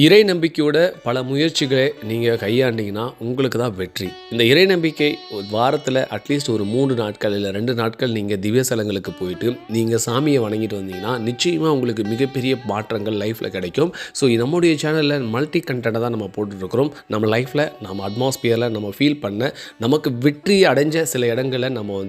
இறை நம்பிக்கையோட பல முயற்சிகளை நீங்கள் கையாண்டிங்கன்னா உங்களுக்கு தான் வெற்றி. இந்த இறை நம்பிக்கை வாரத்தில் அட்லீஸ்ட் ஒரு 3 நாட்கள் இல்லை 2 நாட்கள் நீங்கள் திவ்யஸ்தலங்களுக்கு போயிட்டு நீங்கள் சாமியை வணங்கிட்டு வந்தீங்கன்னா நிச்சயமாக உங்களுக்கு மிகப்பெரிய மாற்றங்கள் லைஃப்பில் கிடைக்கும். ஸோ நம்முடைய சேனலில் மல்டி கண்டென்ட்டை தான் நம்ம போட்டுட்ருக்குறோம். நம்ம லைஃப்பில் நம்ம அட்மாஸ்பியரில் நம்ம ஃபீல் பண்ண நமக்கு வெற்றி அடைஞ்ச சில இடங்களில் நம்ம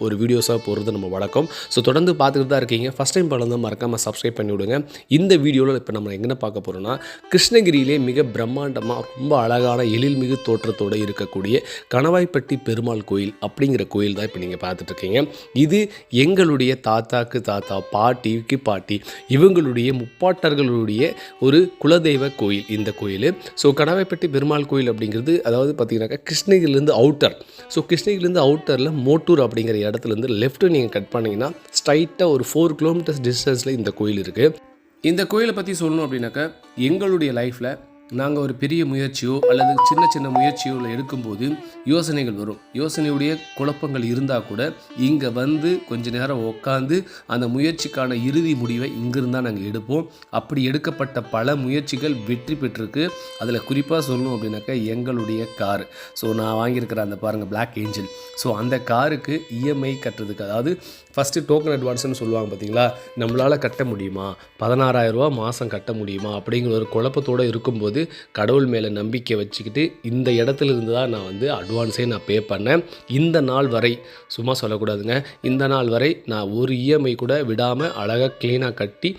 ஒரு வீடியோஸாக போடுறது நம்ம வழக்கம். ஸோ தொடர்ந்து பார்த்துக்கிட்டு தான் இருக்கீங்க. ஃபஸ்ட் டைம் படம் மறக்காமல் சப்ஸ்கிரைப் பண்ணி விடுங்க. இந்த வீடியோவில் இப்போ நம்ம எங்கே பார்க்க போகிறோம்னா, கிருஷ்ணகிரியிலே மிக பிரம்மாண்டமாக ரொம்ப அழகான எழில்மிகு தோற்றத்தோடு இருக்கக்கூடிய கணவாய்ப்பட்டி பெருமாள் கோயில் அப்படிங்கிற கோயில் தான் இப்போ நீங்கள் பார்த்துட்ருக்கீங்க. இது எங்களுடைய தாத்தாக்கு தாத்தா, பாட்டிக்கு பாட்டி, இவங்களுடைய முப்பாட்டர்களுடைய ஒரு குலதெய்வ கோயில் இந்த கோயில். ஸோ கணவாய்ப்பட்டி பெருமாள் கோயில் அப்படிங்கிறது அதாவது பார்த்திங்கனாக்கா கிருஷ்ணகிரிலேருந்து அவுட்டர். ஸோ கிருஷ்ணகிரிலேருந்து அவுட்டரில் மோட்டூர் அப்படிங்கிற இடத்துலேருந்து லெஃப்ட்டு நீங்கள் கட் பண்ணிங்கன்னா ஸ்ட்ரைட்டாக ஒரு 4 கிலோமீட்டர்ஸ் டிஸ்டன்ஸில் இந்த கோயில் இருக்குது. இந்த கோயிலை பற்றி சொல்லணும் அப்படின்னாக்கா, எங்களுடைய லைஃப்பில் நாங்கள் ஒரு பெரிய முயற்சியோ அல்லது சின்ன சின்ன முயற்சியோ எடுக்கும்போது யோசனைகள் வரும். யோசனையுடைய குழப்பங்கள் இருந்தால் கூட இங்கே கொஞ்ச நேரம் உட்காந்து அந்த முயற்சிக்கான இறுதி முடிவை இங்கிருந்தான் நாங்கள் எடுப்போம். அப்படி எடுக்கப்பட்ட பல முயற்சிகள் வெற்றி பெற்றிருக்கு. அதில் குறிப்பாக சொல்லணும் அப்படின்னாக்கா எங்களுடைய கார். ஸோ நான் வாங்கியிருக்கிற அந்த பாருங்கள் பிளாக் ஏஞ்சல். ஸோ அந்த காருக்கு இஎம்ஐ கட்டுறதுக்கு, அதாவது ஃபஸ்ட்டு டோக்கன் அட்வான்ஸ்னு சொல்லுவாங்க பார்த்தீங்களா, நம்மளால் கட்ட முடியுமா, 16,000 ரூபா மாதம் கட்ட முடியுமா அப்படிங்கிற ஒரு குழப்பத்தோடு இருக்கும்போது கடவுள் மேலே நம்பிக்கை வச்சுக்கிட்டு இந்த இடத்துல இருந்து தான் நான் அட்வான்ஸே நான் பே பண்ணேன். இந்த நாள் வரை, சும்மா சொல்லக்கூடாதுங்க, இந்த நாள் வரை நான் ஒரு இஎம்ஐ கூட விடாமல் அழகாக க்ளீனாக கட்டி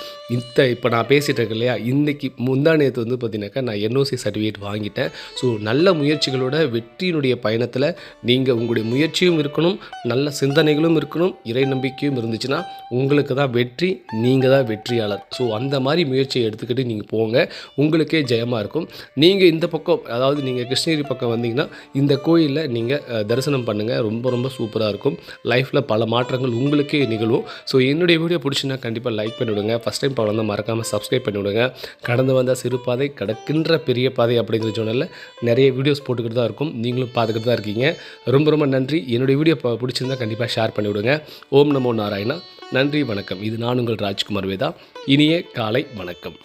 இப்போ நான் பேசிகிட்டு இருக்கேன் இல்லையா, இன்றைக்கி முந்தா நேற்று பார்த்தீங்கன்னாக்கா நான் என்ஓசி சர்டிஃபிகேட் வாங்கிட்டேன். ஸோ நல்ல முயற்சிகளோட வெற்றியினுடைய பயணத்தில் நீங்கள் உங்களுடைய முயற்சியும் இருக்கணும், நல்ல சிந்தனைகளும் இருக்கணும், இறை நம்பிக்கையும் இருந்துச்சுன்னா உங்களுக்கு தான் வெற்றி, நீங்கள் தான் வெற்றியாளர். ஸோ அந்த மாதிரி முயற்சியை எடுத்துக்கிட்டு நீங்கள் போங்க, உங்களுக்கே ஜெயமாக இருக்கும். நீங்கள் இந்த பக்கம், அதாவது நீங்கள் கிருஷ்ணகிரி பக்கம் வந்தீங்கன்னா இந்த கோயிலில் நீங்கள் தரிசனம் பண்ணுங்கள். ரொம்ப ரொம்ப சூப்பராக இருக்கும். லைஃப்பில் பல மாற்றங்கள் உங்களுக்கே நிகழும். ஸோ என்னுடைய வீடியோ பிடிச்சின்னா கண்டிப்பாக லைக் பண்ணிவிடுங்க. ஃபஸ்ட் டைம் படம் மறக்காமல் சப்ஸ்கிரைப் பண்ணிவிடுங்க. கடந்து வந்தால் சிறு பாதை, கடக்கின்ற பெரிய பாதை அப்படிங்கிற சேனலில் நிறைய வீடியோஸ் போட்டுக்கிட்டு தான் இருக்கும். நீங்களும் பார்த்துக்கிட்டு தான் இருக்கீங்க. ரொம்ப ரொம்ப நன்றி. என்னுடைய வீடியோ பிடிச்சிருந்தால் கண்டிப்பாக ஷேர் பண்ணிவிடுங்க. ஓம் நமோ நாராயணா. நன்றி, வணக்கம். இது நான் உங்கள் ராஜ்குமார் வேதா. இனிய காலை வணக்கம்.